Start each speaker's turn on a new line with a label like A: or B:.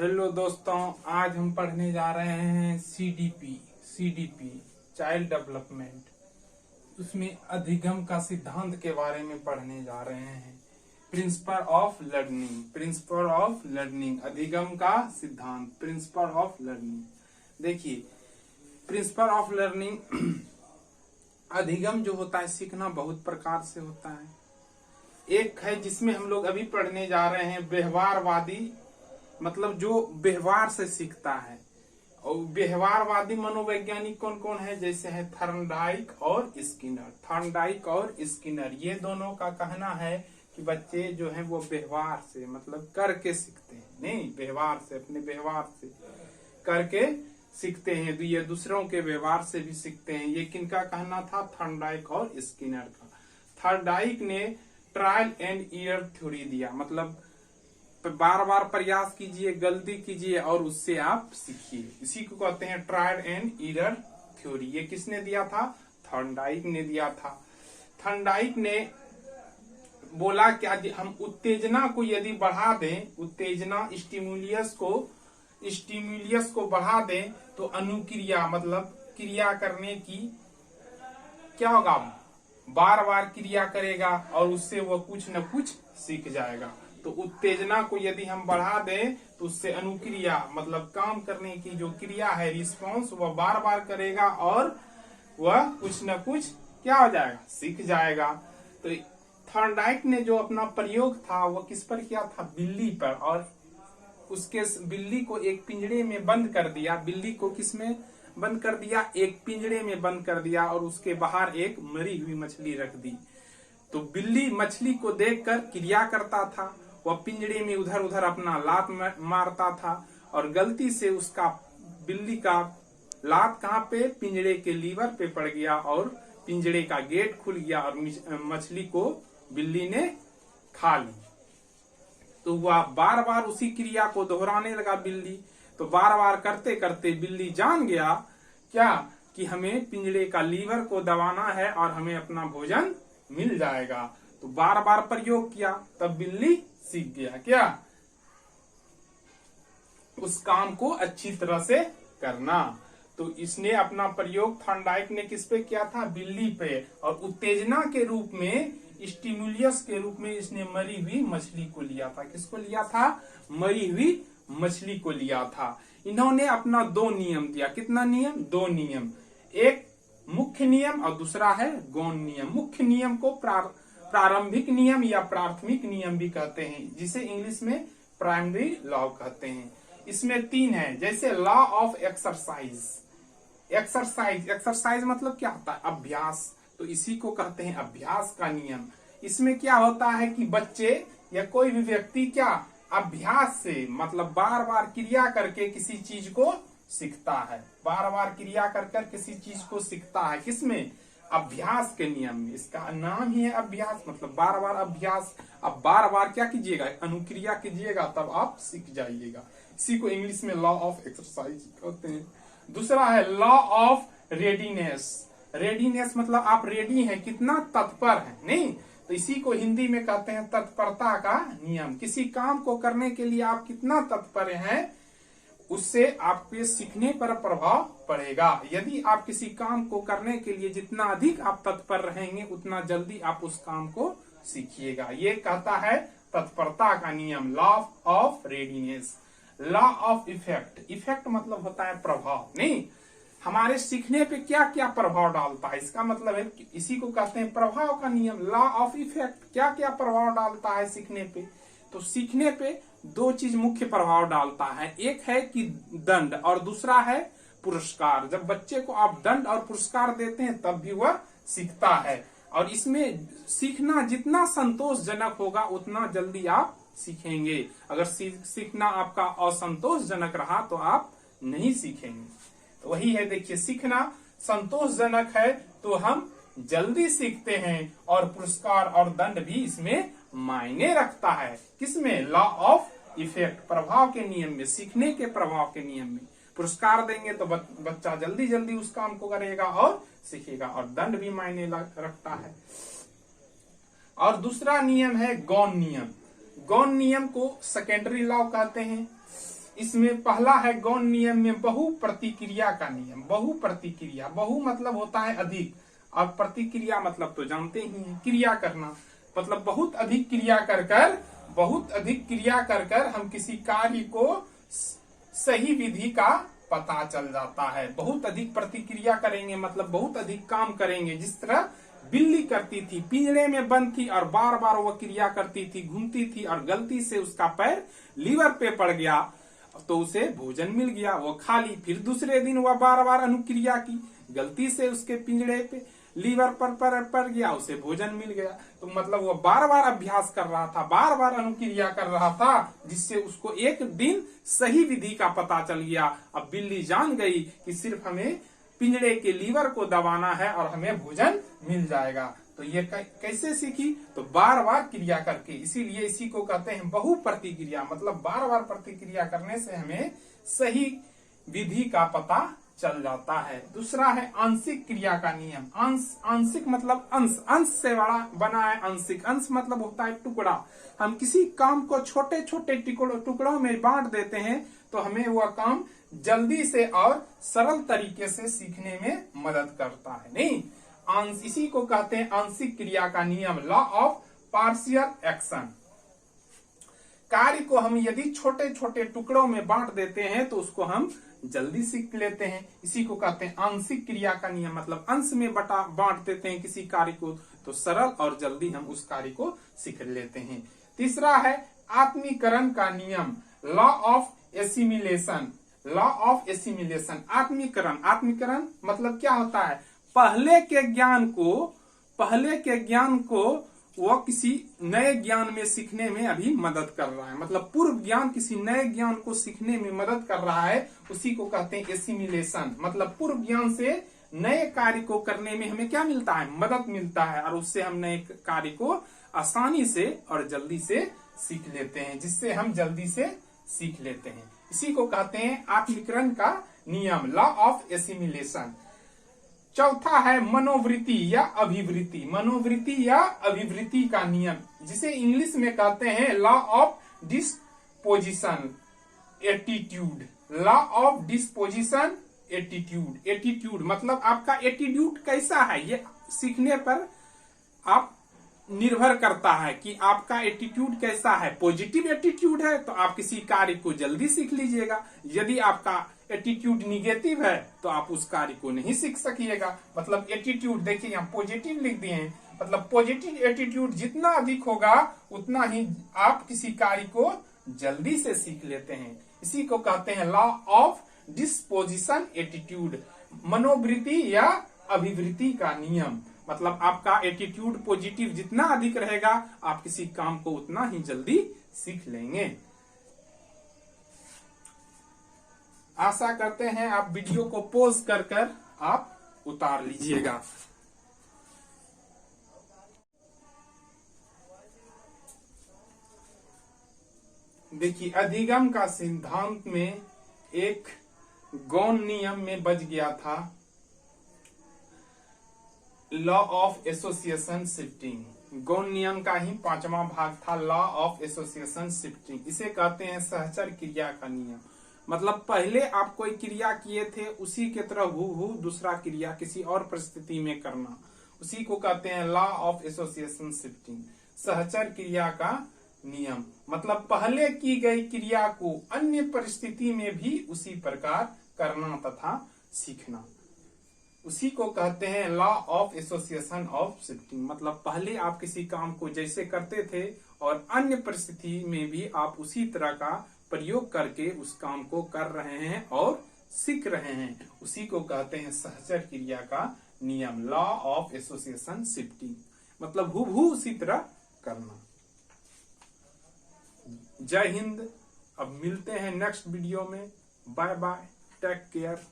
A: Hello दोस्तों, आज हम पढ़ने जा रहे हैं सीडीपी चाइल्ड डेवलपमेंट। उसमें अधिगम का सिद्धांत के बारे में पढ़ने जा रहे हैं। प्रिंसिपल ऑफ लर्निंग, अधिगम का सिद्धांत, प्रिंसिपल ऑफ लर्निंग। देखिए, प्रिंसिपल ऑफ लर्निंग अधिगम जो होता है, सीखना बहुत प्रकार से होता है। एक है जिसमें हम लोग अभी पढ़ने जा रहे हैं व्यवहारवादी, मतलब जो व्यवहार से सीखता है। और व्यवहारवादी मनोवैज्ञानिक कौन कौन है, जैसे है थॉर्नडाइक और स्किनर। ये दोनों का कहना है कि बच्चे जो है वो व्यवहार से, मतलब करके सीखते हैं, नहीं व्यवहार से, अपने व्यवहार से करके सीखते हैं। ये दूसरों के व्यवहार से भी सीखते हैं। ये किनका कहना था? थॉर्नडाइक और स्किनर का। थॉर्नडाइक ने ट्रायल एंड एरर थ्योरी दिया, मतलब बार बार प्रयास कीजिए, गलती कीजिए और उससे आप सीखिए। इसी को कहते हैं ट्रायल एंड एरर थ्योरी। ये किसने दिया था? थॉर्नडाइक ने दिया था। थॉर्नडाइक ने बोला क्या, हम उत्तेजना को यदि बढ़ा दें, उत्तेजना स्टिमुलियस को बढ़ा दें तो अनुक्रिया, मतलब क्रिया करने की क्या होगा, बार बार क्रिया करेगा और उससे वो कुछ न कुछ सीख जाएगा। तो उत्तेजना को यदि हम बढ़ा दें तो उससे अनुक्रिया, मतलब काम करने की जो क्रिया है, रिस्पॉन्स, वह बार बार करेगा और वह कुछ न कुछ क्या हो जाएगा, सीख जाएगा। तो थॉर्नडाइक ने जो अपना प्रयोग था वो किस पर किया था? बिल्ली पर। और उसके बिल्ली को एक पिंजरे में बंद कर दिया। बिल्ली को किस में बंद कर दिया? एक पिंजरे में बंद कर दिया और उसके बाहर एक मरी हुई मछली रख दी। तो बिल्ली मछली को देखकर क्रिया करता था, वह पिंजरे में उधर उधर अपना लात मारता था और गलती से उसका, बिल्ली का लात कहाँ पे? पिंजरे के लीवर पे पड़ गया और पिंजरे का गेट खुल गया और मछली को बिल्ली ने खा ली। तो वह बार बार उसी क्रिया को दोहराने लगा बिल्ली। तो बार बार करते करते बिल्ली जान गया क्या, कि हमें पिंजरे का लीवर को दबाना है और हमें अपना भोजन मिल जाएगा। तो बार बार प्रयोग किया, तब बिल्ली सीख गया क्या, उस काम को अच्छी तरह से करना। तो इसने अपना प्रयोग थॉर्नडाइक ने किस पे किया था? बिल्ली पे। और उत्तेजना के रूप में, स्टिमुलियस के रूप में इसने मरी हुई मछली को लिया था। किसको लिया था? मरी हुई मछली को लिया था। इन्होंने अपना दो नियम दिया। कितना नियम? दो नियम। एक मुख्य नियम और दूसरा है गौण नियम। मुख्य नियम को प्रारंभिक नियम या प्राथमिक नियम भी कहते हैं, जिसे इंग्लिश में प्राइमरी लॉ कहते हैं। इसमें तीन है, जैसे लॉ ऑफ एक्सरसाइज। एक्सरसाइज मतलब क्या होता है? अभ्यास। तो इसी को कहते हैं अभ्यास का नियम। इसमें क्या होता है कि बच्चे या कोई भी व्यक्ति क्या, अभ्यास से, मतलब बार बार क्रिया करके किसी चीज को सीखता है। बार बार क्रिया कर किसी चीज को सीखता है। किसमें? अभ्यास के नियम में। इसका नाम ही है अभ्यास, मतलब बार बार अभ्यास। अब बार बार क्या कीजिएगा? अनुक्रिया कीजिएगा, तब आप सीख जाइएगा। इसी को इंग्लिश में लॉ ऑफ एक्सरसाइज कहते हैं। दूसरा है लॉ ऑफ रेडीनेस। रेडीनेस मतलब आप रेडी हैं, कितना तत्पर है, नहीं? तो इसी को हिंदी में कहते हैं तत्परता का नियम। किसी काम को करने के लिए आप कितना तत्पर हैं, उससे आपके सीखने पर प्रभाव पड़ेगा। यदि आप किसी काम को करने के लिए जितना अधिक आप तत्पर रहेंगे, उतना जल्दी आप उस काम को सीखिएगा। ये कहता है तत्परता का नियम, law of readiness. Law of effect. Effect मतलब होता है प्रभाव, नहीं? हमारे सीखने पे क्या क्या प्रभाव डालता है, इसका मतलब है कि इसी को कहते हैं प्रभाव का नियम, लॉ ऑफ इफेक्ट। क्या क्या प्रभाव डालता है सीखने पे? तो सीखने पे दो चीज मुख्य प्रभाव डालता है। एक है कि दंड और दूसरा है पुरस्कार। जब बच्चे को आप दंड और पुरस्कार देते हैं तब भी वह सीखता है। और इसमें सीखना जितना संतोषजनक होगा उतना जल्दी आप सीखेंगे। अगर सीखना आपका असंतोषजनक रहा तो आप नहीं सीखेंगे। तो वही है, देखिए, सीखना संतोषजनक है तो हम जल्दी सीखते हैं, और पुरस्कार और दंड भी इसमें मायने रखता है। किसमें? लॉ ऑफ इफेक्ट, प्रभाव के नियम में, सीखने के प्रभाव के नियम में। पुरस्कार देंगे तो बच्चा जल्दी जल्दी उस काम को करेगा और सीखेगा, और दंड भी मायने रखता है। और दूसरा नियम है गौण नियम। गौण नियम को सेकेंडरी लॉ कहते हैं। इसमें पहला है गौण नियम में बहु प्रतिक्रिया का नियम। बहु प्रतिक्रिया, बहु मतलब होता है अधिक, और प्रतिक्रिया मतलब तो जानते ही हैं क्रिया करना, मतलब बहुत अधिक क्रिया कर कर हम किसी कार्य को सही विधि का पता चल जाता है। बहुत अधिक प्रतिक्रिया करेंगे मतलब बहुत अधिक काम करेंगे। जिस तरह बिल्ली करती थी, पिंजरे में बंद थी और बार बार वह क्रिया करती थी, घूमती थी और गलती से उसका पैर लीवर पे पड़ गया तो उसे भोजन मिल गया, वो खा ली। फिर दूसरे दिन वह बार बार अनुक्रिया की, गलती से उसके पिंजरे पे लीवर पर पड़ गया, उसे भोजन मिल गया। तो मतलब वो बार बार अभ्यास कर रहा था, बार बार अनुक्रिया कर रहा था, जिससे उसको एक दिन सही विधि का पता चल गया। अब बिल्ली जान गई कि सिर्फ हमें पिंजरे के लीवर को दबाना है और हमें भोजन मिल जाएगा। तो ये कैसे सीखी? तो बार बार क्रिया करके। इसीलिए इसी को कहते हैं बहु प्रतिक्रिया, मतलब बार बार प्रतिक्रिया करने से हमें सही विधि का पता चल जाता है। दूसरा है आंशिक क्रिया का नियम। आंशिक मतलब अंश, अंश से बना है आंशिक। अंश मतलब होता है टुकड़ा। हम किसी काम को छोटे छोटे टुकड़ों में बांट देते हैं तो हमें वह काम जल्दी से और सरल तरीके से सीखने में मदद करता है। नहीं, इसी को कहते हैं आंशिक क्रिया का नियम, लॉ ऑफ पार्शियल एक्शन। कार्य को हम यदि छोटे छोटे टुकड़ों में बांट देते हैं तो उसको हम जल्दी सीख लेते हैं। इसी को कहते हैं आंशिक क्रिया का नियम, मतलब अंश में बांट देते हैं किसी कार्य को तो सरल और जल्दी हम उस कार्य को सीख लेते हैं। तीसरा है आत्मीकरण का नियम, law of assimilation. Law of assimilation, आत्मीकरण मतलब क्या होता है? पहले के ज्ञान को वो किसी नए ज्ञान में सीखने में अभी मदद कर रहा है, मतलब पूर्व ज्ञान किसी नए ज्ञान को सीखने में मदद कर रहा है, उसी को कहते हैं एसिमिलेशन। मतलब पूर्व ज्ञान से नए कार्य को करने में हमें क्या मिलता है? मदद मिलता है, और उससे हम नए कार्य को आसानी से और जल्दी से सीख लेते हैं, जिससे हम जल्दी से सीख लेते हैं। इसी को कहते हैं आत्मीकरण का नियम, लॉ ऑफ एसिमिलेशन। चौथा है मनोवृत्ति या अभिवृत्ति। मनोवृत्ति या अभिवृत्ति का नियम, जिसे इंग्लिश में कहते हैं law of disposition attitude. Law of disposition attitude. Attitude मतलब आपका एटीट्यूड कैसा है, ये सीखने पर आप निर्भर करता है कि आपका एटीट्यूड कैसा है। पॉजिटिव एटीट्यूड है तो आप किसी कार्य को जल्दी सीख लीजिएगा। यदि आपका एटीट्यूड निगेटिव है तो आप उस कार्य को नहीं सीख सकिएगा। मतलब एटीट्यूड देखिए यहाँ पॉजिटिव लिख दिए हैं, मतलब पॉजिटिव एटीट्यूड जितना अधिक होगा उतना ही आप किसी कार्य को जल्दी से सीख लेते हैं। इसी को कहते हैं लॉ ऑफ डिस्पोजिशन एटीट्यूड, मनोवृत्ति या अभिवृत्ति का नियम। मतलब आपका एटीट्यूड पॉजिटिव जितना अधिक रहेगा आप किसी काम को उतना ही जल्दी सीख लेंगे। आशा करते हैं आप वीडियो को पॉज कर आप उतार लीजिएगा। देखिए अधिगम का सिद्धांत में एक गौण नियम में बच गया था लॉ ऑफ एसोसिएशन शिफ्टिंग। गौण नियम का ही 5वां भाग था लॉ ऑफ एसोसिएशन शिफ्टिंग। इसे कहते हैं सहचर क्रिया का नियम। मतलब पहले आप कोई क्रिया किए थे उसी के तरह हूबहू दूसरा क्रिया किसी और परिस्थिति में करना, उसी को कहते हैं लॉ ऑफ एसोसिएशन शिफ्टिंग, सहचर क्रिया का नियम। मतलब पहले की गई क्रिया को अन्य परिस्थिति में भी उसी प्रकार करना तथा सीखना, उसी को कहते हैं law of association of shifting. मतलब पहले आप किसी काम को जैसे करते थे और अन्य परिस्थिति में भी आप उसी तरह का प्रयोग करके उस काम को कर रहे हैं और सीख रहे हैं, उसी को कहते हैं सहचर क्रिया का नियम, लॉ ऑफ एसोसिएशन शिफ्टिंग। मतलब हूबहू उसी तरह करना। जय हिंद। अब मिलते हैं नेक्स्ट वीडियो में। Bye bye, take care.